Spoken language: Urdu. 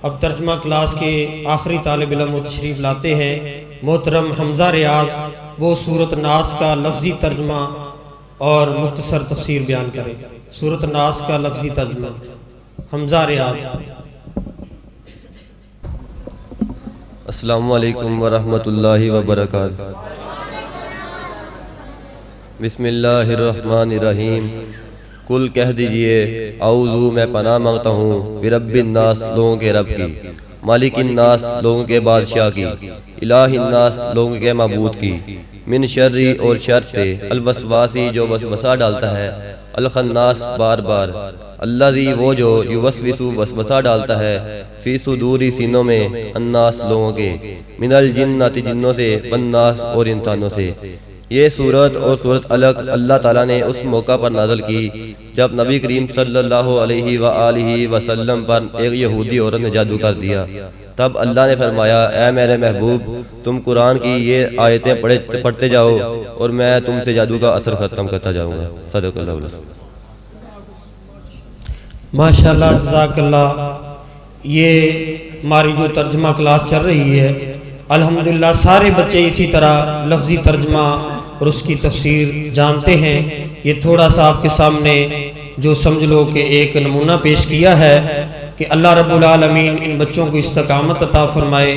اب ترجمہ کلاس کے آخری طالب علم و تشریف لاتے ہیں محترم حمزہ ریاض، وہ سورت الناس کا لفظی ترجمہ اور مختصر تفسیر بیان کریں۔ سورت الناس کا لفظی ترجمہ حمزہ ریاض۔ السلام علیکم ورحمۃ اللہ وبرکاتہ۔ بسم اللہ الرحمن الرحیم۔ کل کہہ دیجئے اعوذ میں پناہ مانگتا ہوں برب الناس لوگوں کے رب کی، مالک الناس لوگوں کے بادشاہ کی، الہ الناس لوگوں کے معبود کی، من شر اور شر سے، الوسواسی جو وسوسہ ڈالتا ہے، الخناس بار بار، الذی وہ جو یوسوس وسوسہ ڈالتا ہے، فی صدور سینوں میں، الناس لوگوں کے، من الجنۃ جنوں سے، والناس اور انسانوں سے۔ یہ سورت اور سورت الگ اللہ تعالیٰ نے اس موقع پر نازل کی جب نبی کریم صلی اللہ علیہ وآلہ وسلم پر ایک یہودی عورت نے جادو کر دیا۔ تب اللہ نے فرمایا، اے میرے محبوب، تم قرآن کی یہ آیتیں پڑھتے جاؤ اور میں تم سے جادو کا اثر ختم کرتا جاؤں گا۔ صدق اللہ علیہ وسلم۔ ماشاءاللہ، جزاک اللہ۔ یہ ہماری جو ترجمہ کلاس چل رہی ہے، الحمدللہ سارے بچے اسی طرح لفظی ترجمہ اور اس کی تفسیر جانتے ہیں۔ یہ تھوڑا سا آپ کے سامنے جو سمجھ لو کہ ایک نمونہ پیش کیا ہے کہ اللہ رب العالمین ان بچوں کو استقامت عطا فرمائے۔